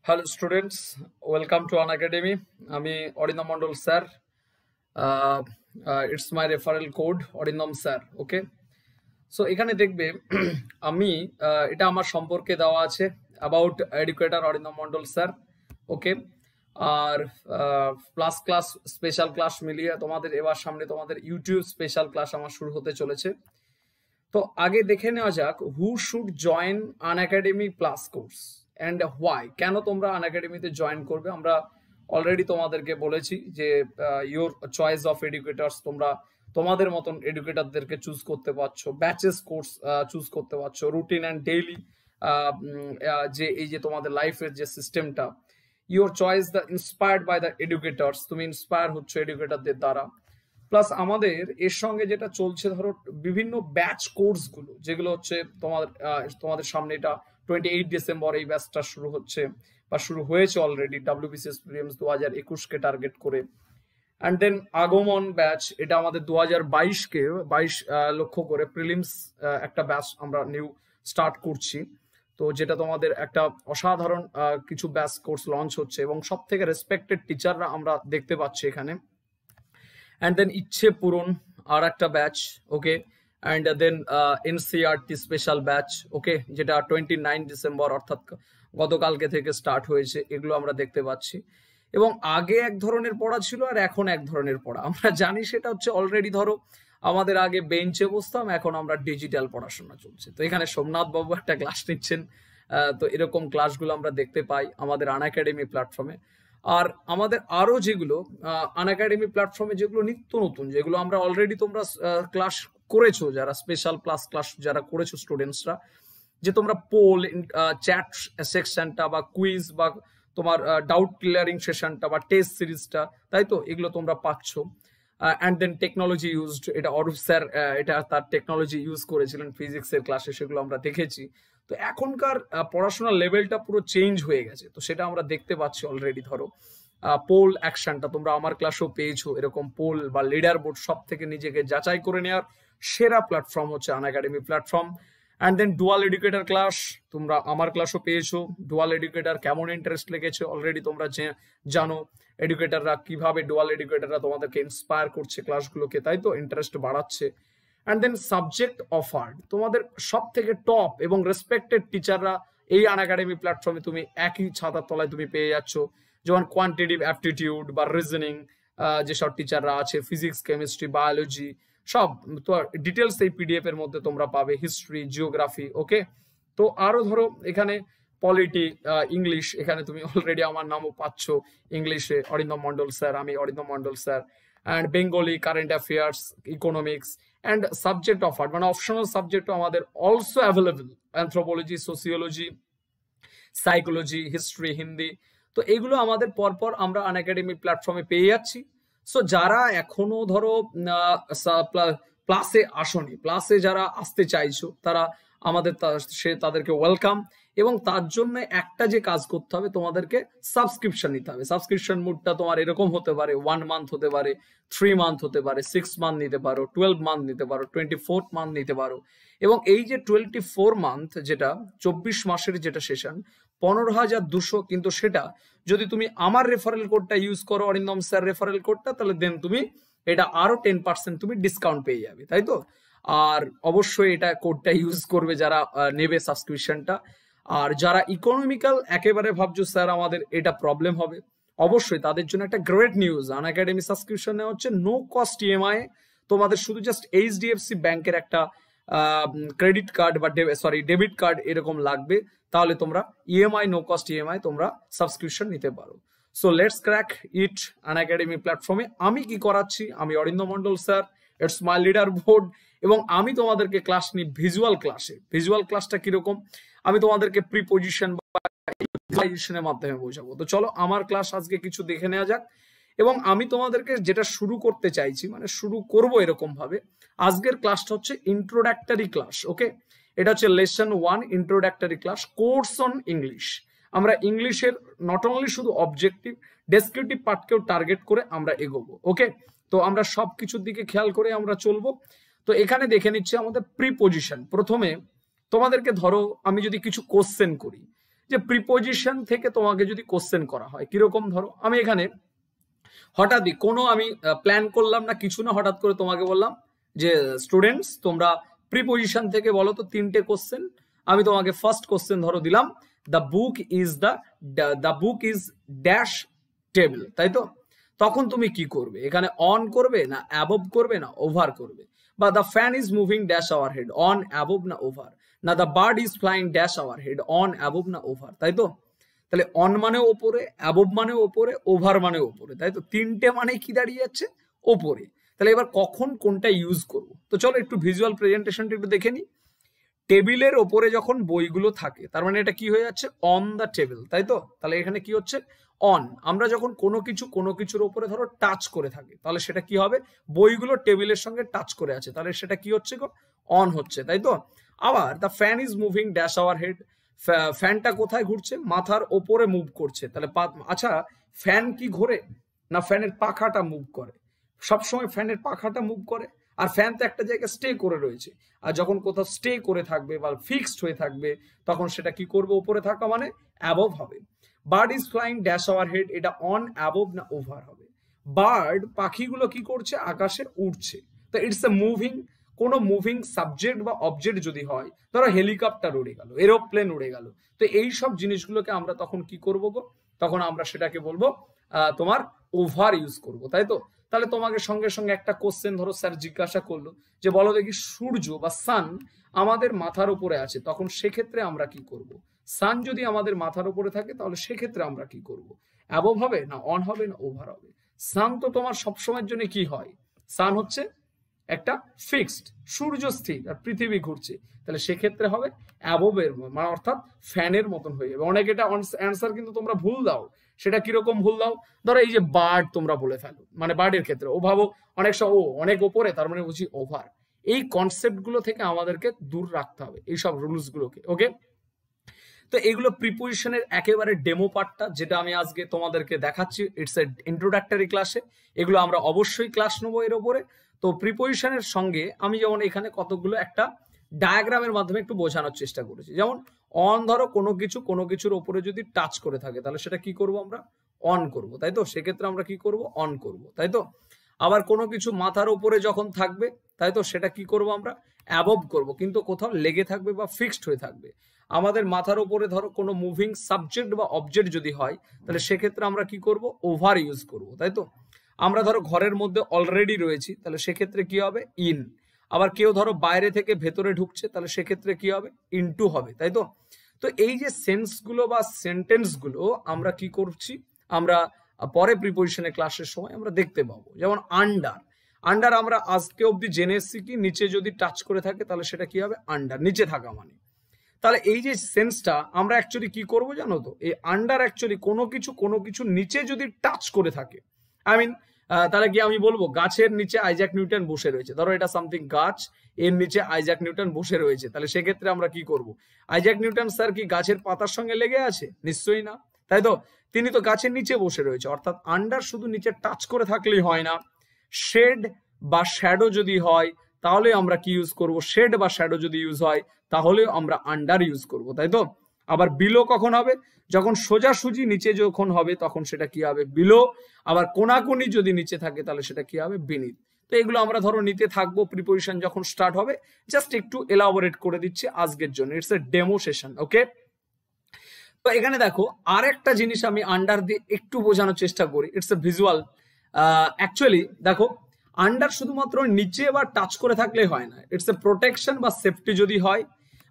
Hello students, welcome to Unacademy. আমি Arindam Mondal sir. It's my referral code Arindam sir. Okay, so এখানে দেখবে আমি এটা আমার সম্পর্কে দেওয়া আছে about educator Arindam Mondal sir. Okay, আর প্লাস ক্লাস স্পেশাল ক্লাস মিলিয়ে তোমাদের এবার সামনে তোমাদের ইউটিউব স্পেশাল ক্লাস আমার শুরু হতে চলেছে। তো আগে দেখে নেওয়া যাক হু should join Unacademy plus course and why, কেন তোমরা আনএকাডেমিতে জয়েন করবে। আমরা অলরেডি তোমাদেরকে বলেছি যে ইউর চয়েস অফ এডুকেটার্স, তোমরা তোমাদের মতন এডুকেটরদেরকে চুজ করতে পারছো, ব্যাচেস কোর্স চুজ করতে পারছো, রুটিন অ্যান্ড ডেইলি যে এই যে তোমাদের লাইফের যে সিস্টেমটা, your choice the inspired by the educators, তুমি ইন্সপায়ার হচ্ছ এডুকেটরদের দ্বারা। প্লাস আমাদের এর সঙ্গে যেটা চলছে ধরো বিভিন্ন ব্যাচ কোর্স গুলো, যেগুলো হচ্ছে তোমাদের সামনে এটা 28 ডিসেম্বর এই ব্যাচটা শুরু হচ্ছে বা শুরু হয়েছে অলরেডি, WBCS প্রিলিমস 2021-কে টার্গেট করে। অ্যান্ড দেন আগমন ব্যাচ, এটা আমাদের 2022-কে 22 লক্ষ্য করে প্রিলিমস একটা ব্যাচ আমরা নিউ স্টার্ট করছি। তো যেটা তোমাদের একটা অসাধারণ কিছু ব্যাচ কোর্স লঞ্চ হচ্ছে এবং সব থেকে রেসপেক্টেড টিচাররা আমরা দেখতে পাচ্ছি এখানে। অ্যান্ড দেন ইচ্ছে পূরণ আর একটা batch. Okay, and then NCERT special batch. Okay, যেটা 29 ডিসেম্বর অর্থাৎ গতকালকে থেকে স্টার্ট হয়েছে, এগুলো আমরা দেখতে পাচ্ছি। এবং আগে এক ধরনের পড়া ছিল আর এখন এক ধরনের পড়া আমরা জানি, সেটা হচ্ছে অলরেডি ধরো আমাদের আগে বেঞ্চে বসতাম, এখন আমরা ডিজিটাল পড়াশোনা চলছে। তো এখানে সোমনাথ বাবু একটা ক্লাস নিচ্ছেন, তো এরকম ক্লাসগুলো আমরা দেখতে পাই আমাদের আনএকাডেমি প্ল্যাটফর্মে। আর আমাদের আরো যেগুলো আনএকাডেমি প্ল্যাটফর্মে যেগুলো নিত্য নতুন, যেগুলো আমরা অলরেডি তোমরা ক্লাস করেছো, যারা স্পেশাল প্লাস ক্লাস যারা করেছো স্টুডেন্টসরা, যে তোমরা পোল চ্যাট সেকশনটা বা কুইজ বা তোমার ডাউট ক্লিয়ারিং সেশনটা বা টেস্ট সিরিজটা, তাই তো এগুলো তোমরা পাচ্ছ। অ্যান্ড দেন টেকনোলজি ইউজড, এটা অরূপ স্যার এটা তার টেকনোলজি ইউজ করেছিলেন ফিজিক্সের ক্লাসে, সেগুলো আমরা দেখেছি। তো এখনকার পড়াশোনার লেভেলটা পুরো চেঞ্জ হয়ে গেছে, তো সেটা আমরা দেখতে পাচ্ছি অলরেডি। ধরো পোল অ্যাকশনটা তোমরা আমার ক্লাসেও পেয়েছো, এরকম পোল বা লিডার বোর্ড সব থেকে নিজেকে যাচাই করে নেওয়ার সেরা প্ল্যাটফর্ম হচ্ছে Unacademy platform. And then dual educator class তোমরা আমার ক্লাসও পেয়েছো। ডুয়াল এডুকেটর কেমন ইন্টারেস্ট লেগেছে অলরেডি তোমরা জানো, এডুকেটররা কিভাবে ডুয়াল এডুকেটররা তোমাদেরকে ইন্সপায়ার করছে ক্লাসগুলোকে, তাই তো ইন্টারেস্ট বাড়াচ্ছে। অ্যান্ড দেন সাবজেক্ট অফার্ড, তোমাদের সব থেকে টপ এবং রেসপেক্টেড টিচাররা এই আনএকাডেমি প্ল্যাটফর্মে তুমি একই ছাতার তলায় তুমি পেয়ে যাচ্ছ। যেমন কোয়ান্টিটিভ অ্যাপটিটিউড বা রিজনিং যেসব টিচাররা আছে, ফিজিক্স কেমিস্ট্রি বায়োলজি সব তো ডিটেলস এই পিডিএফ এর মধ্যে তোমরা পাবে, হিস্ট্রি জিওগ্রাফি। ওকে, তো আরো ধরো এখানে পলিটি ইংলিশ, এখানে তুমি অলরেডি আমার নামও পাচ্ছ ইংলিশে, অরিন্দম মন্ডল স্যার, আমি Arindam Mondal sir. And Bengali current affairs economics and subject offer মানে অপশনাল সাবজেক্টও আমাদের also available, anthropology sociology psychology history Hindi. তো এগুলো আমাদের পরপর আমরা আনএকাডেমি প্ল্যাটফর্মে পেয়ে যাচ্ছি। সো যারা এখনো ধরো প্লাসে আসনি, প্লাসে যারা আসতে চাইছো, তারা আমাদের তাদেরকে ওয়েলকাম। এবং তার জন্য একটা যে কাজ করতে হবে, তোমাদেরকে সাবস্ক্রিপশন নিতে হবে। সাবস্ক্রিপশন মুডটা তোমার এরকম হতে পারে, 1 মান্থ হতে পারে, 3 মান্থ হতে পারে, 6 মান্থ নিতে পারো, 12 মান্থ নিতে পারো, 24 মান্থ নিতে পারো। এবং এই যে 24 মান্থ, যেটা 24 মাসের যেটা সেশন, 15,200, কিন্তু সেটা যদি তুমি আমার রেফারেল কোডটা ইউজ করো, অরিন্দম স্যার রেফারেল কোডটা, তাহলে দেন তুমি এটা আরো 10% তুমি ডিসকাউন্ট পেয়ে যাবে, তাই তো। আর অবশ্যই এটা কোডটা ইউজ করবে যারা নেবে সাবস্ক্রিপশনটা। আর যারা ইকোনমিক্যাল একেবারে ভাবছো স্যার আমাদের এটা প্রবলেম হবে, অবশ্যই তাদের জন্য একটা গ্রেট নিউজ, আনএকাডেমি সাবস্ক্রিপশন নেওয়া হচ্ছে নো কস্ট ইএমআই। তোমাদের শুধু জাস্ট এইচডিএফসি ব্যাংকের একটা ক্রেডিট কার্ড বা ডেবিট কার্ড এরকম লাগবে, তাহলে তোমরা ইএমআই নো কস্ট ইএমআই তোমরা সাবস্ক্রিপশন নিতে পারো। সো লেটস ক্র্যাক ইট আনএকাডেমি প্ল্যাটফর্মে। আমি কি করাচ্ছি, আমি Arindam Mondal sir, it's my leader board. এবং আমি তোমাদেরকে ক্লাস নিই ভিজুয়াল ক্লাসে। ভিজুয়াল ক্লাসটা কিরকম, আমি তোমাদেরকে প্রিপোজিশন বা ভিজুয়ালাইজেশনের মাধ্যমে বোঝাবো। তো চলো আমার ক্লাস আজকে কিছু দেখে নেওয়া যাক। এবং আমি তোমাদেরকে যেটা শুরু করতে চাইছি, মানে শুরু করব এরকম ভাবে, আজকের ক্লাসটা হচ্ছে ইন্ট্রোডাক্টরি ক্লাস। ওকে, এটা হচ্ছে lesson 1 introductory class, course on English. আমরা ইংলিশের নট অনলি শুধু অবজেক্টিভ ডেসক্রিপটিভ পার্টকেও টার্গেট করে আমরা এগোবো। ওকে, তো আমরা সব কিছুর দিকে খেয়াল করে আমরা চলবো। তো এখানে দেখে নিচ্ছি আমাদের প্রিপোজিশন। প্রথমে তোমাদেরকে ধরো আমি যদি কিছু কোশ্চেন করি, যে প্রিপোজিশন থেকে তোমাকে যদি কোশ্চেন করা হয়, কিরকম ধরো আমি এখানে হঠাৎই কোনো আমি প্ল্যান করলাম না কিছু না, হঠাৎ করে তোমাকে বললাম যে স্টুডেন্টস তোমরা প্রিপোজিশন থেকে বলো তো 3টে কোশ্চেন। আমি তোমাকে ফার্স্ট কোশ্চেন ধরো দিলাম the book is dash table, তাই তো? তখন তুমি কি করবে, এখানে অন করবে না অ্যাবভ করবে না ওভার করবে? বা the fan is moving dash our head, on above না ওভার? না the bird is flying dash our head, on above না ওভার? তাই তো? তাহলে অন মানে ওপরে, অ্যাবভ মানে ওপরে, ওভার মানে ওপরে, তাই তো? 3টে মানে কি দাঁড়িয়ে যাচ্ছে? ওপরে। তাহলে এবার কখন কোনটা ইউজ করব? তো চলো একটু ভিজুয়াল প্রেজেন্টেশনটা একটু দেখে নিই। টেবিলের ওপরে যখন বইগুলো থাকে তার মানে এটা কি হয়ে যাচ্ছে? অন দ্য টেবিল, তাই তো? তাহলে এখানে কি হচ্ছে? অন। আমরা যখন কোনো কিছুর উপরে ধরো টাচ করে থাকি তাহলে সেটা কি হবে? বইগুলো টেবিলের সঙ্গে টাচ করে আছে, তাহলে সেটা কি হচ্ছে গো? অন হচ্ছে, তাই তো? আবার the fan is moving dash our head, ফ্যানটা কোথায় ঘুরছে? মাথার ওপরে মুভ করছে। তাহলে আচ্ছা ফ্যান কি ঘোরে না ফ্যানের পাখাটা মুভ করে? সবসময় ফ্যানের পাখাটা মুভ করে, আর ফ্যান তো একটা জায়গায় স্টে করে রয়েছে। আর যখন কোথাও স্টে করে থাকবে বা ফিক্সড হয়ে থাকবে তখন সেটা কি করবে? উপরে থাকা মানে অ্যাবভ হবে। Bird is flying dash our head, এটা অন অ্যাবভ না ওভার হবে? বার্ড পাখিগুলো কি করছে? আকাশে উড়ছে। তো ইটস এ মুভিং, কোনো মুভিং সাবজেক্ট বা অবজেক্ট যদি হয়, ধরো হেলিকপ্টার উড়ে গেল, এরোপ্লেন উড়ে গেল, তো এই সব জিনিসগুলোকে আমরা তখন কি করব গো? তখন আমরা সেটাকে বলবো তোমার ওভার ইউজ করব, তাই তো? তাহলে তোমাকে সঙ্গে সঙ্গে একটা কোশ্চেন ধরো স্যার জিজ্ঞাসা করলো যে বলো দেখি সূর্য বা সান আমাদের মাথার উপরে আছে, তখন সেক্ষেত্রে আমরা কি করব? সান যদি আমাদের মাথার উপরে থাকে তাহলে সেক্ষেত্রে আমরা কি করব? অ্যাবভ হবে না অন হবে না ওভার হবে? সান তো তোমার সবসময়ের জন্য কি হয়? সান হচ্ছে একটা ফিক্সড, সূর্য স্থির আর পৃথিবী ঘুরছে, তাহলে সেক্ষেত্রে হবে অ্যাবভের মানে অর্থাৎ ফ্যানের মতন হয়ে যাবে। অনেক এটা অ্যান্সার কিন্তু তোমরা ভুল দাও। সেটা কিরকম ভুল দাও? ধরো এই যে বার্ড তোমরা বলে ফেলো, মানে বার্ডের ক্ষেত্রে ও ভাবো অনেক অনেক ওপরে, তার মানে বুঝি ওভার। এই কনসেপ্ট গুলো থেকে আমাদেরকে দূর রাখতে হবে, এইসব রুলস গুলোকে। ওকে, তো এগুলো প্রিপোজিশনের একেবারে ডেমো পার্টটা, যেটা আমি আজকে তোমাদেরকে দেখাচ্ছি। ইটস এ ইন্ট্রোডাক্টরি ক্লাসে, এগুলো আমরা অবশ্যই ক্লাস নেবো এর ওপরে। তো প্রিপোজিশনের সঙ্গে আমি যেমন এখানে কতগুলো একটা ডায়াগ্রামের মাধ্যমে একটু বোঝানোর চেষ্টা করেছি। যেমন অন, ধরো কোনো কিছুর ওপরে যদি টাচ করে থাকে তাহলে সেটা কি করব? আমরা অন করব, তাই তো? সেক্ষেত্রে আমরা কি করব? অন করব, তাই তো? আবার কোনো কিছু মাথার উপরে যখন থাকবে, তাই তো, সেটা কি করব? আমরা অ্যাবভ করব, কিন্তু কোথাও লেগে থাকবে বা ফিক্সড হয়ে থাকবে। আমাদের মাথার উপরে ধরো কোনো মুভিং সাবজেক্ট বা অবজেক্ট যদি হয় তাহলে সেক্ষেত্রে আমরা কি করব? ওভার ইউজ করব, তাই তো? আমরা ধরো ঘরের মধ্যে অলরেডি রয়েছি, তাহলে সেক্ষেত্রে কি হবে? ইন। আবার কেউ ধরো বাইরে থেকে ভেতরে ঢুকছে, তাহলে সেক্ষেত্রে কি হবে? ইনটু হবে, তাই তো? তো এই যে সেন্সগুলো বা সেন্টেন্সগুলো আমরা কি করছি, আমরা পরে প্রিপোজিশনের ক্লাসের সময় আমরা দেখতে পাবো। যেমন আন্ডার, আন্ডার আমরা আজকে অবধি জেনে এসেছি কি নিচে যদি টাচ করে থাকে তাহলে সেটা কি হবে? আন্ডার, নিচে থাকা মানে। তাহলে এই যে সেন্সটা আমরা অ্যাকচুয়ালি কি করব জানো তো? এই আন্ডার অ্যাকচুয়ালি কোনো কিছু নিচে যদি টাচ করে থাকে, আই মিন তাহলে কি আমি বলবো গাছের নিচে আইজ্যাক নিউটন বসে রয়েছে, ধরো এটা সামথিং গাছ, এর নিচে আইজ্যাক নিউটন বসে রয়েছে, তাহলে সেক্ষেত্রে আমরা কি করব? আইজ্যাক নিউটন স্যার কি গাছের পাতার সঙ্গে লেগে আছে? নিশ্চয়ই না, তাই তো? তিনি তো গাছের নিচে বসে রয়েছে। অর্থাৎ আন্ডার শুধু নিচে টাচ করে থাকলেই হয় না, শেড বা শ্যাডো যদি হয় তাহলে আমরা কি ইউজ করব? শেড বা শ্যাডো যদি ইউজ হয় তাহলে আমরা আন্ডার ইউজ করব, তাই তো? আবার বিলো কখন হবে? যখন সোজাসুজি নিচে যখন হবে তখন সেটা কি হবে? বিলো। আবার কোনাকুনি যদি নিচে থাকে তাহলে সেটা কি হবে? বিনিথ। তো এগুলো আমরা ধরো নিতে থাকবো প্রিপোজিশন যখন স্টার্ট হবে। জাস্ট একটু এলাবোরেট করে দিচ্ছি আজকের জন্য, ইটস এ ডেমো সেশন। ওকে, তো এখানে দেখো আর একটা জিনিস আমি আন্ডার দিয়ে একটু বোঝানোর চেষ্টা করি। It's a visual. অ্যাকচুয়ালি দেখো আন্ডার শুধুমাত্র নিচে বা টাচ করে থাকলেই হয় না, ইটস এ প্রোটেকশন বা সেফটি যদি হয়,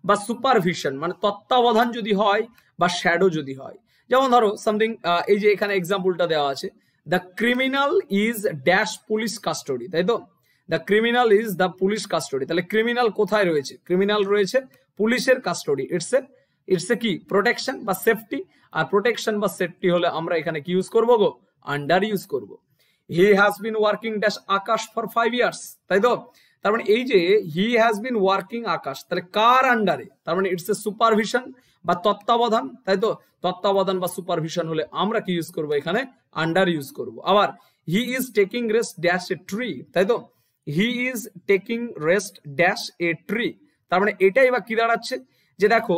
বা সুপারভিশন মানে তত্ত্বাবধান যদি হয়, বা শ্যাডো যদি হয়। যেমন ধরো সামথিং, এই যে এখানে এক্সাম্পলটা দেওয়া আছে, the criminal is dash police custody, তাই তো? The criminal is the police custody, তাহলে ক্রিমিনাল কোথায় রয়েছে? ক্রিমিনাল রয়েছে পুলিশের কাস্টডি। ইটস এ কি? প্রোটেকশন বা সেফটি। আর প্রোটেকশন বা সেফটি হলে আমরা এখানে কি ইউজ করবো গো? আন্ডার ইউজ করব। He has been working dash Akash for 5 years, তাই তো? তার মানে এই যে হি হ্যাজ বিন ওয়ার্কিং আকাশ, তাহলে কার আন্ডারে? তার মানে ইটস এ সুপারভিশন বা তত্ত্বাবধান, তাই তো? তত্ত্বাবধান বা সুপারভিশন হলে আমরা কি ইউজ করব? এখানে আন্ডার ইউজ করব। আবার he is taking rest dash a tree, তাই তো? He is taking rest dash a tree, তার মানে এটাই বা কি দাঁড়াচ্ছে? যে দেখো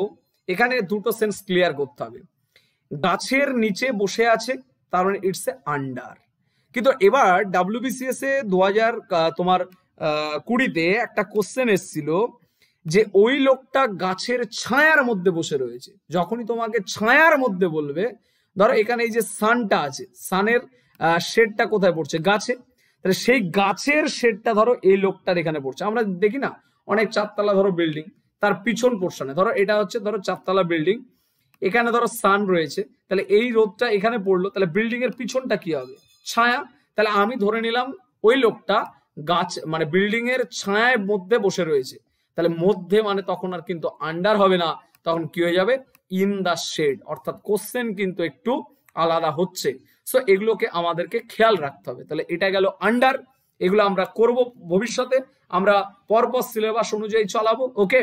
এখানে দুটো সেন্স ক্লিয়ার করতে হবে। গাছের নিচে বসে আছে, তার মানে ইটস এ আন্ডার। কিন্তু এবার WBCS এ 2020-তে একটা কোশ্চেন এসেছিল যে ওই লোকটা গাছের ছায়ার মধ্যে বসে রয়েছে। যখনই তোমাকে ছায়ার মধ্যে বলবে, ধরো এখানে এই যে সানটা আছে, সানের শেডটা কোথায় পড়ছে? গাছে। তাহলে সেই গাছের শেডটা ধরো এই লোকটার এখানে পড়ছে। আমরা দেখি না অনেক চারতলা ধরো বিল্ডিং, তার পিছন পোর্শনে ধরো এটা হচ্ছে ধরো চারতলা বিল্ডিং, এখানে ধরো সান রয়েছে, তাহলে এই রোদটা এখানে পড়লো, তাহলে বিল্ডিং এর পিছনটা কি হবে? ছায়া। তাহলে আমি ধরে নিলাম ওই লোকটা গাছ মানে বিল্ডিং এর ছায়ার মধ্যে বসে রয়েছে, তাহলে মধ্যে মানে তখন আর কিন্তু আন্ডার হবে না, তখন কি হয়ে যাবে? In the shade. অর্থাৎ কোশ্চেন কিন্তু একটু আলাদা হচ্ছে। সো এগুলোকে আমাদেরকে খেয়াল রাখতে হবে। তাহলে এটা গেল আন্ডার, এগুলো আমরা করব ভবিষ্যতে, আমরা পরপর সিলেবাস অনুযায়ী চালাবো। ওকে,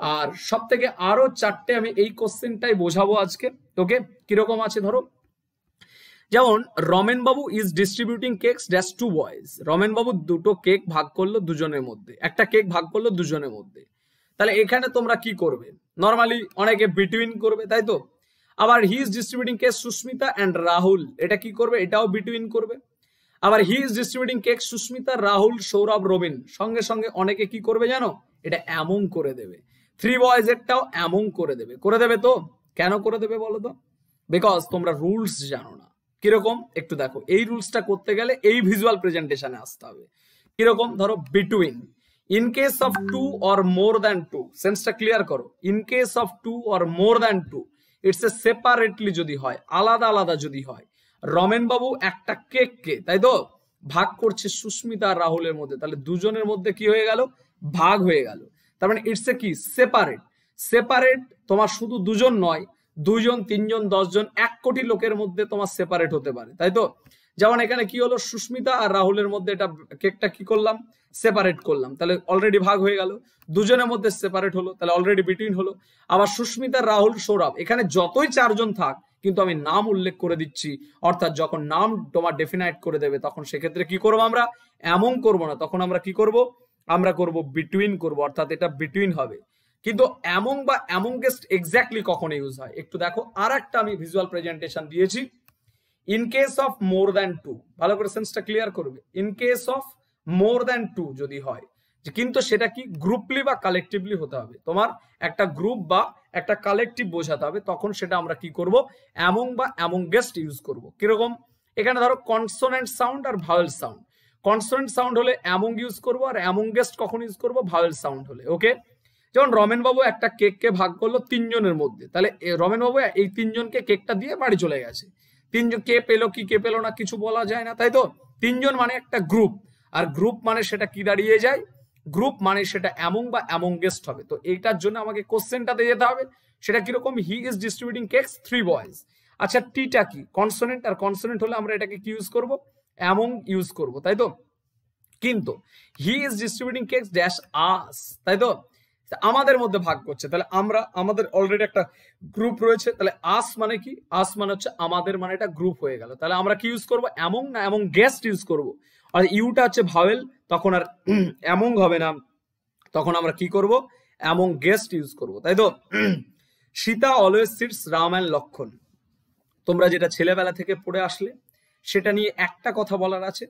আর সব থেকে আরো 4টে আমি এই কোশ্চেনটাই বোঝাবো আজকে। ওকে, কিরকম আছে ধরো, যেমন Ramen babu is distributing cakes dash two boys. Ramen babu দুটো কেক ভাগ করলো দুজনের মধ্যে, একটা কেক ভাগ করলো দুজনের মধ্যে। তাহলে এখানে তোমরা কি করবে? নর্মালি অনেকে বিটুইন করবে, তাই তো? আবার he is distributing cake Sushmita and Rahul, এটা কি করবে? এটাও বিটুইন করবে। আবার he is distributing cake Sushmita, Rahul, Sourav, Robin, সঙ্গে সঙ্গে অনেকে কি করবে জানো? এটা এমন করে দেবে। থ্রি বয়েজ এরটাও এমন করে দেবে। করে দেবে তো? কেন করে দেবে বলো তো? বিকজ তোমরা রুলস জানো না। কিরকম একটু দেখো, এই রুলসটা করতে গেলে এই ভিজুয়াল প্রেজেন্টেশনে আসতে হবে। কিরকম? ধরো between, in case of two or more than two, সেন্সটা ক্লিয়ার করো। In case of two or more than two, it's a separately যদি হয়, আলাদা আলাদা যদি হয়। রমেন বাবু একটা কেককে, তাই তো, ভাগ করছে সুস্মিতা আর রাহুলের মধ্যে, তাহলে দুজনের মধ্যে কি হয়ে গেল? ভাগ হয়ে গেল। তার মানে ইটস এ কি? সেপারেট। সেপারেট তোমার শুধু দুজন নয়, 2 জন, 3 জন, 10 জন, 1 কোটি লোকের মধ্যে তোমার সেপারেট হতে পারে, তাই তো? যেমন এখানে কি হলো, সুস্মিতা আর রাহুলের মধ্যে এটা কেকটা কি করলাম? সেপারেট করলাম, তাহলে অলরেডি ভাগ হয়ে গেল। দুজনের মধ্যে সেপারেট হলো, তাহলে অলরেডি বিটুইন হলো। আবার সুস্মিতা, রাহুল, সৌরভ, এখানে যতই 4 জন থাক, কিন্তু আমি নাম উল্লেখ করে দিচ্ছি। অর্থাৎ যখন নাম তোমার ডেফিনাইট করে দেবে, তখন সেক্ষেত্রে কি করবো? আমরা এমন করব না, তখন আমরা কি করব? আমরা করব বিটুইন করব, অর্থাৎ এটা বিটুইন হবে। কিন্তু এমং বা এমংগেস্ট এক্স্যাক্টলি কখন ইউজ হয় একটু দেখো। আর একটা আমি ভিজুয়াল প্রেজেন্টেশন দিয়েছি, in case of more than two, ভালো করে সেন্সটা ক্লিয়ার করবে। In case of more than two যদি হয়, কিন্তু সেটা কি গ্রুপলি বা কালেকটিভলি হতে হবে। তোমার একটা গ্রুপ বা একটা কালেকটিভ বোঝাতে হবে, তখন সেটা আমরা কি করব? এমং বা এমংগেস্ট ইউজ করব। কিরকম? এখানে ধরো কনসোনেন্ট সাউন্ড আর ভাওয়েল সাউন্ড। কনসোনেন্ট সাউন্ড হলে এমং ইউজ করবো, আর এমংগেস্ট কখন ইউজ করবো? ভাওয়েল সাউন্ড হলে। ওকে, যেমন রমেন বাবু একটা কেককে ভাগ করলো 3 জনের মধ্যে, তাহলে রমেন বাবু এই 3 জনকে কেকটা দিয়ে বাড়ি চলে গেছে। 3 জন কে পেলো কি কে পেলো না কিছু বলা যায় না, তাই তো? 3 জন মানে একটা গ্রুপ, আর গ্রুপ মানে সেটা কি দাঁড়িয়ে যায়? গ্রুপ মানে সেটা এমং বা এমংগেস্ট হবে। তো এইটার জন্য আমাকে কোশ্চেনটাতে যেতে হবে। সেটা কিরকম? হি ইজ ডিস্ট্রিবিউটিং কেকস 3 বয়েজ। আচ্ছা, টিটা কি? কনসোনেন্ট, আর কনসোনেন্ট হলে আমরা এটাকে কি ইউজ করব? এমং ইউজ করব, তাই তো? কিন্তু হি ইজ ডিস্ট্রিবিউটিং কেকস ড্যাশ আস, তাই তো? আমাদের মধ্যে ভাগ করছে, তাহলে আমরা, আমাদের অলরেডি একটা গ্রুপ রয়েছে, তাহলে আস মানে কি? আস মানে হচ্ছে আমাদের, মানে এটা গ্রুপ হয়ে গেল। তাহলে আমরা কি ইউজ করব? এমং না এমং গেস্ট ইউজ করব। আর ইউটা হচ্ছে ভাওয়েল, তখন আর এমং হবে না, তখন আমরা কি করব? এমং গেস্ট ইউজ করব, তাই তো? Sita always sits Ram and Lakshman, তোমরা যেটা ছেলেবেলা থেকে পড়ে আসলে, সেটা নিয়ে একটা কথা বলার আছে,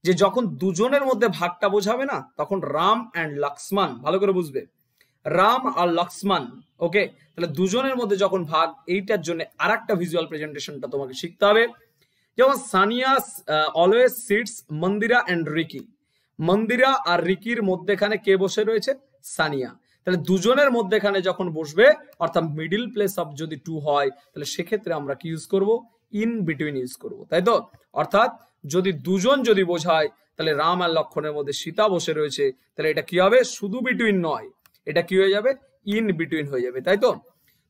যে যখন দুজনের মধ্যে ভাগটা বোঝাবে না, তখন রাম অ্যান্ড লক্ষ্মণ, ভালো করে বুঝবে, রাম আর লক্ষ্মণ। ওকে, তাহলে দুজনের মধ্যে যখন ভাগ, এইটার জন্য আর একটা ভিজুয়াল প্রেজেন্টেশনটা তোমাকে শিখতে হবে। যেমন Sania always sits Mandira and Ricky, Mandira আর রিকির মধ্যেখানে কে বসে রয়েছে? সানিয়া। তাহলে দুজনের মধ্যেখানে যখন বসবে, অর্থাৎ মিডিল প্লেস অফ যদি টু হয়, তাহলে সেক্ষেত্রে আমরা কি ইউজ করব? ইন বিটুইন ইউজ করব, তাই তো? অর্থাৎ যদি দুজন যদি বোঝায়, তাহলে রাম আর লক্ষণের মধ্যে সীতা বসে রয়েছে, তাহলে এটা কি হবে? শুধু বিটুইন নয়, এটা কি হয়ে যাবে? ইন বিটুইন হয়ে যাবে, তাই তো?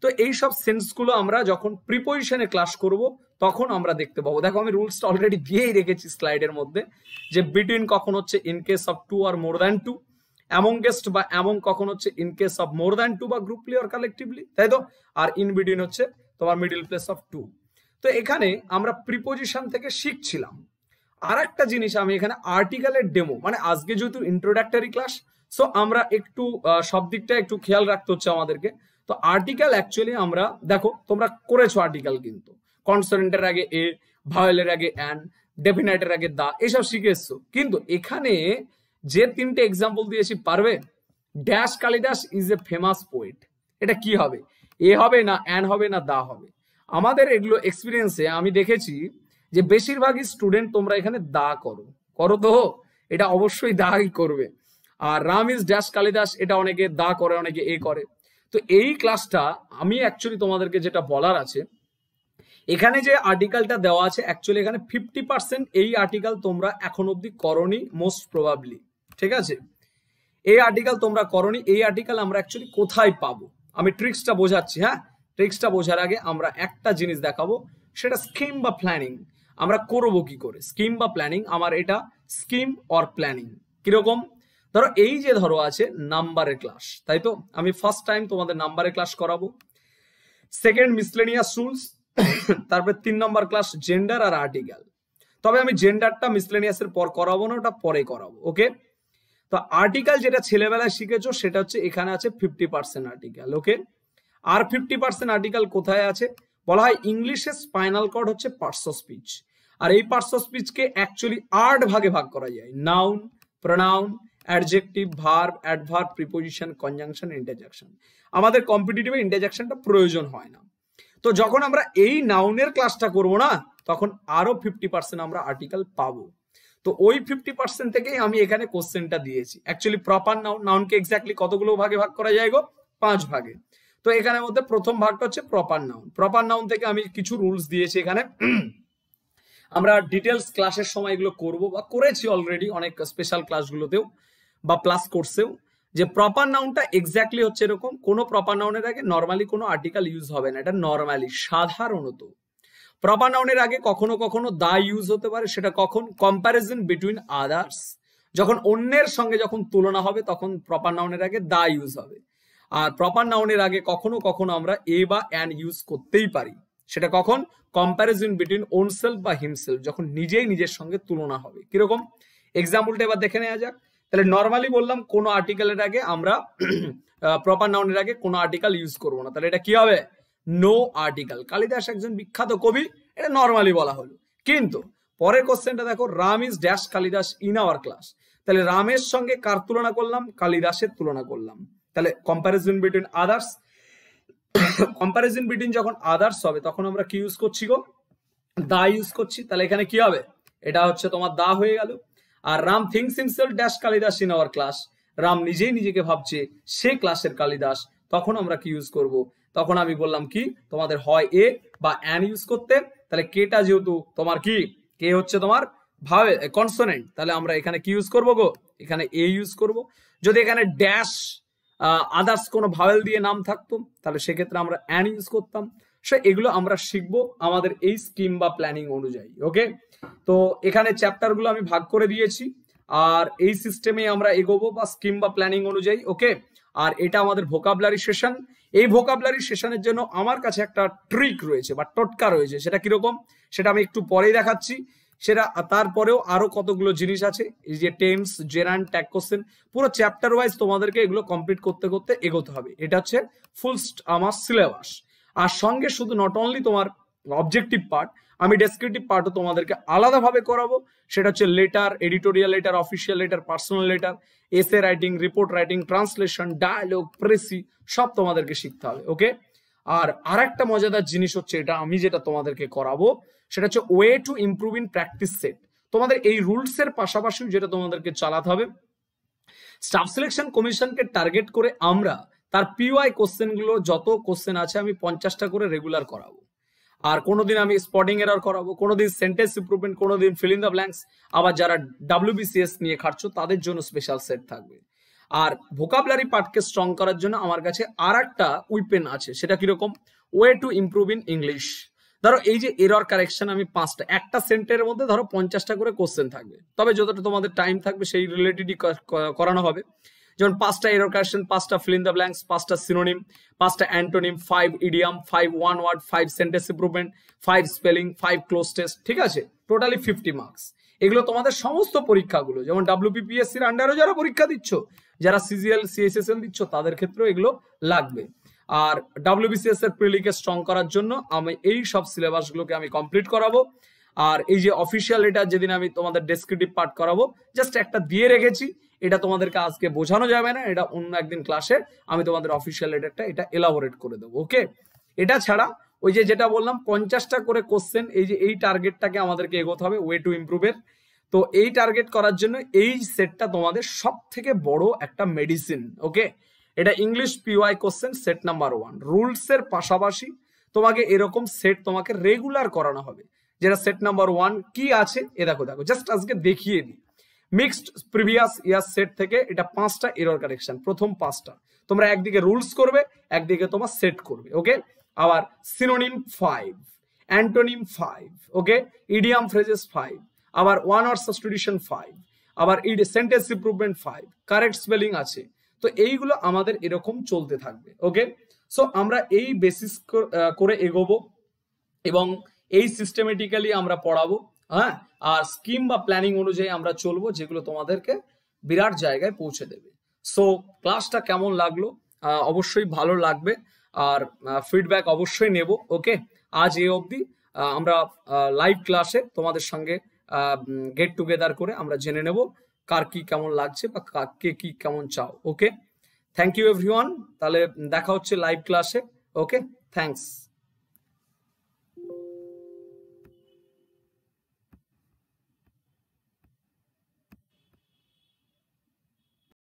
তো এই সব সেন্সগুলো আমরা যখন প্রিপোজিশনে ক্লাস করব, তখন আমরা দেখতে পাবো। দেখো, আমি রুলসটা অলরেডি দিয়েই রেখেছি স্লাইডের মধ্যে, যে বিটুইন কখন হচ্ছে? In case of two or more than two. Amongst বা এমং কখন হচ্ছে? In case of more than two বা গ্রুপলি অর কালেকটিভলি, তাই তো? আর ইন বিটুইন হচ্ছে তোমার মিডিল প্লেস অফ টু। তো এখানে আমরা প্রিপোজিশন থেকে শিখছিলাম। আর একটা জিনিস, আমি এখানে আর্টিকেলের ডেমো, মানে আজকে যেহেতু ইন্ট্রোডাক্টরি ক্লাস, সো আমরা একটু সব দিকটা একটু খেয়াল রাখতে হচ্ছে আমাদেরকে। তো আর্টিকেল অ্যাকচুয়ালি আমরা দেখো তোমরা করেছো আর্টিকেল, কিন্তু কনসোনেন্টের আগে এ, ভাওয়েলের আগে অ্যান, ডেফিনাইটের আগে দা, এসব শিখে এসছো। কিন্তু এখানে যে তিনটে এক্সাম্পল দিয়েছি পারবে? Dash Kalidas is a famous poet, এটা কি হবে? এ হবে না অ্যান হবে না দা হবে? আমাদের এগুলো এক্সপিরিয়েন্সে আমি দেখেছি যে বেশিরভাগই স্টুডেন্ট তোমরা এখানে দা করো তো, এটা অবশ্যই দাই করবে। আর রাম ইজ ড্যাশ কালিদাস, এটা অনেকে দা করে অনেকে এ করে। তো এই ক্লাসটা আমি অ্যাকচুয়ালি তোমাদেরকে যেটা বলার আছে, এখানে যে আর্টিকেলটা দেওয়া আছে অ্যাকচুয়ালি এখানে 50% এই আর্টিকেল তোমরা এখন অব্দি করনি মোস্ট প্রবাবলি, ঠিক আছে? এই আর্টিকেল তোমরা করনি। এই আর্টিকেল আমরা অ্যাকচুয়ালি কোথায় পাবো আমি ট্রিক্সটা বোঝাচ্ছি। হ্যাঁ, ট্রিক্সটা বোঝার আগে আমরা একটা জিনিস দেখাবো, সেটা স্কিম বা প্ল্যানিং। আমরা করবো কি করে স্কিম বা প্ল্যানিং? আমার এটা স্কিম অর প্ল্যানিং কিরকম? ধরো এই যে ধরো আছে নাম্বারের ক্লাস, তাই তো? আমি ফার্স্ট টাইম তোমাদের নাম্বারের ক্লাস করাবো, সেকেন্ড মিসলেনিয়াস রুলস, তারপর 3 নম্বর ক্লাস জেন্ডার আর আর্টিকেল। তবে আমি জেন্ডারটা মিসলেনিয়াসের পর করাবো না, ওটা পরে করাবো, ওকে? তো আর্টিকেল যেটা ছেলেবেলায় শিখেছো সেটা হচ্ছে এখানে আছে 50% আর্টিকেল, ওকে? আর 50% আর্টিকেল কোথায় আছে? বলা হয় ইংলিশের স্পাইনাল কর্ড হচ্ছে পার্টস অফ স্পিচ। আর এই পার্টস অফ স্পিচকে অ্যাকচুয়ালি 8 ভাগে ভাগ করা যায়: noun, pronoun, adjective, verb, adverb, preposition, conjunction, interjection. আমাদের কম্পিটিটিভে ইন্টারজেকশনটা প্রয়োজন হয় না। তো যখন আমরা এই নাউনের ক্লাসটা করব না, তখন আরো 50% আমরা আর্টিকেল পাবো। তো ওই 50% থেকেই আমি এখানে কোশ্চেনটা দিয়েছি। অ্যাকচুয়ালি প্রপার নাউন, নাউনকে এক্স্যাক্টলি কতগুলো ভাগে ভাগ করা যায় গো? 5 ভাগে। তো এখানের মধ্যে প্রথম ভাগটা হচ্ছে প্রপার নাউন। প্রপার নাউন থেকে আমি কিছু রুলস দিয়েছি এখানে। আমরা ডিটেলস ক্লাসের সময় এগুলো করব বা করেছি অলরেডি অনেক স্পেশাল ক্লাসগুলোতেও বা প্লাস কোর্সেও, যে প্রপার নাউনটা এক্স্যাক্টলি হচ্ছে এরকম। কোনো প্রপার নাউনের আগে নর্মালি কোনো আর্টিকেল ইউজ হবে না, এটা নর্মালি সাধারণত। প্রপার নাউনের আগে কখনো কখনো দা ইউজ হতে পারে, সেটা কখন? কম্প্যারিজন বিটুইন আদার্স, যখন অন্যের সঙ্গে যখন তুলনা হবে তখন প্রপার নাউনের আগে দা ইউজ হবে। আর প্রপার নাউনের আগে কখনো কখনো আমরা এ বা অ্যান ইউজ করতেই পারি, সেটা কখন? কম্প্যারিজন বিটুইন ওনসেলফ বা হিমসেলফ, যখন নিজেই নিজের সঙ্গে তুলনা হবে। কিরকম? এক্সাম্পলটা এবার দেখে নেওয়া যাক। তাহলে নর্মালি বললাম কোনো আর্টিকেলের আগে আমরা প্রপার নাউনের আগে কোনো আর্টিকেল ইউজ করবো না, তাহলে এটা কি হবে? No article. কালিদাস একজন বিখ্যাত কবি, এটা নর্মালি বলা হলো। কিন্তু পরের কোশ্চেনটা দেখো, Ram is dash Kalidas in our class. তাহলে রামের সঙ্গে কার তুলনা করলাম? কালিদাসের তুলনা করলাম। তাহলে comparison between others, comparison between যখন আদার্স হবে তখন আমরা কি ইউজ করছি গো? দা ইউজ করছি। তাহলে এখানে কি হবে? এটা হচ্ছে তোমার দা হয়ে গেল। আর Ram thinks himself dash Kalidas in our class, Ram নিজেই নিজেকে ভাবছে সে ক্লাসের কালিদাস, তখন আমরা কি ইউজ করব? তখন আমি বললাম কি তোমাদের হয় এ বা অ্যান ইউজ করতে। তাহলে কেটা যেহেতু তোমার কি, কে হচ্ছে তোমার ভাওয়েল কনসোনেন্ট, তাহলে আমরা এখানে কি ইউজ করব গো? এখানে এ ইউজ করব। যদি এখানে ড্যাশ আদার্স কোনো ভাওয়েল দিয়ে নাম থাকতো তাহলে সেক্ষেত্রে আমরা অ্যান ইউজ করতাম। সো এগুলো আমরা শিখবো আমাদের এই স্কিম বা প্ল্যানিং অনুযায়ী, ওকে? তো এখানে চ্যাপ্টারগুলো আমি ভাগ করে দিয়েছি আর এই সিস্টেমে আমরা এগোবো বা স্কিম বা প্ল্যানিং অনুযায়ী, ওকে? আর এটা আমাদের ভোকাবুলারি সেশন। এই ভোকাবুলারি সেশনের জন্য আমার কাছে একটা ট্রিক রয়েছে বা টোটকা রয়েছে, সেটা কিরকম সেটা আমি একটু পরেই দেখাচ্ছি। সেটা তারপরেও আরো কতগুলো জিনিস আছে, এই যে টেন্স, জেরান্ড, ট্যাগ কোশ্চেন, পুরো চ্যাপ্টার ওয়াইজ তোমাদেরকে এগুলো কমপ্লিট করতে করতে এগোতে হবে। এটা হচ্ছে ফুল আমার সিলেবাস। আর সঙ্গে শুধু নট অনলি তোমার অবজেক্টিভ পার্ট, আমি ডেসক্রিপটিভ পার্টও তোমাদেরকে আলাদাভাবে করাবো। সেটা হচ্ছে letter, editorial letter, official letter, personal letter, essay writing, report writing, translation, dialogue, precis, সব তোমাদেরকে শিখতে হবে, ওকে? আর আরেকটা মজাদার জিনিস হচ্ছে, এটা আমি যেটা তোমাদেরকে করাবো সেটা হচ্ছে way to improve in practice set. তোমাদের এই রুলস এর পাশাপাশি যেটা তোমাদেরকে চালাতে হবে, স্টাফ সিলেকশন কমিশনকে টার্গেট করে আমরা তার পিওয়াই কোশ্চেন গুলো যত কোশ্চেন আছে আমি 50টা করে রেগুলার করাবো। আর কোনোদিন আমি স্পটিং এরর করাবো, কোনোদিন সেন্টেন্স ইমপ্রুভমেন্ট, কোনোদিন ফিল ইন দ্য ব্ল্যাঙ্কস। আবার যারা WBCS নিয়ে খাটছো তাদের জন্য স্পেশাল সেট থাকবে। আর ভোকাবুলারি পার্টকে স্ট্রং করার জন্য আমার কাছে আর একটা উইপেন আছে, সেটা কিরকম? Way to improve in English. ধরো এই যে এরর কারেকশন আমি 5টা, একটা সেন্টের মধ্যে ধরো 50টা করে কোশ্চেন থাকবে, তবে যতটা তোমাদের টাইম থাকবে সেই রিলেটেডই করানো হবে। যেমন 5টা এরর কারেকশন, 5টা ফিল ইন দ্য ব্ল্যাঙ্কস, 5টা সিনোনিম, 5টা antonym, 5 idiom, 5 one word, 5 sentence improvement, 5 spelling, 5 cloze test, ঠিক আছে? Totally 50 marks. এগুলো তোমাদের সমস্ত পরীক্ষাগুলো, যেমন WPPSC-র আন্ডারও যারা পরীক্ষা দিচ্ছ, যারা CGL CSSL দিচ্ছ তাদের ক্ষেত্রেও এগুলো লাগবে। আর WBCS এর প্রিলিকে স্ট্রং করার জন্য আমি এই সব সিলেবাসগুলোকে আমি কমপ্লিট করাবো। আর এই যে অফিসিয়াল এটা যেদিন আমি তোমাদের ডেসক্রিপটিভ পার্ট করাবো, জাস্ট একটা দিয়ে রেখেছি, এটা তোমাদেরকে আজকে বোঝানো যাবে না, এটা অন্য একদিন ক্লাসে আমি তোমাদের অফিসিয়াল এটা এলাবোরেট করে দেবো। ওকে, এটা ছাড়া ওই যে যেটা বললাম 50টা করে কোশ্চেন, এই যে এই টার্গেটটাকে আমাদেরকে এগোতে হবে ওয়ে টু ইমপ্রুভের। তো এই টার্গেট করার জন্য এই সেটটা তোমাদের সব থেকে বড় একটা মেডিসিন। ওকে, এটা English PY question set number 1। Rules এর পাশাপাশি তোমাকে এরকম সেট তোমাকে রেগুলার করানো হবে, যেটা সেট নাম্বার 1 কি আছে এ দেখো জাস্ট আজকে দেখিয়ে দিই। মিক্সড প্রিভিয়াস ইয়ার সেট থেকে এটা 5টা এরর কারেকশন, প্রথম 5টা তোমরা একদিকে রুলস করবে, একদিকে তোমার সেট করবে। ওকে, আবার সিনোনিম 5, অ্যান্টোনিম 5, ওকে, ইডিয়াম ফ্রেজেস 5, আবার ওয়ান ওয়ার্ড সাবস্টিটিউশন 5, আবার সেন্টেন্স ইমপ্রুভমেন্ট 5, কারেক্ট স্পেলিং আছে। তো এইগুলো আমাদের এরকম চলতে থাকবে। ওকে, সো আমরা এই বেসিস করে এগোবো এবং এই সিস্টেমেটিক্যালি আমরা পড়াবো। হ্যাঁ, আর স্কিম বা প্ল্যানিং অনুযায়ী আমরা চলবো, যেগুলো তোমাদেরকে বিরাট জায়গায় পৌঁছে দেবে। সো ক্লাসটা কেমন লাগলো? অবশ্যই ভালো লাগবে, আর ফিডব্যাক অবশ্যই নেব। ওকে, আজ এই অবধি। আমরা লাইভ ক্লাসে তোমাদের সঙ্গে গেট টুগেদার করে আমরা জেনে নেব কার কি কেমন লাগছে বা কে কি কেমন চাও। ওকে, থ্যাংক ইউ এভরিওয়ান। তাহলে দেখা হচ্ছে লাইভ ক্লাসে। ওকে, থ্যাংকস।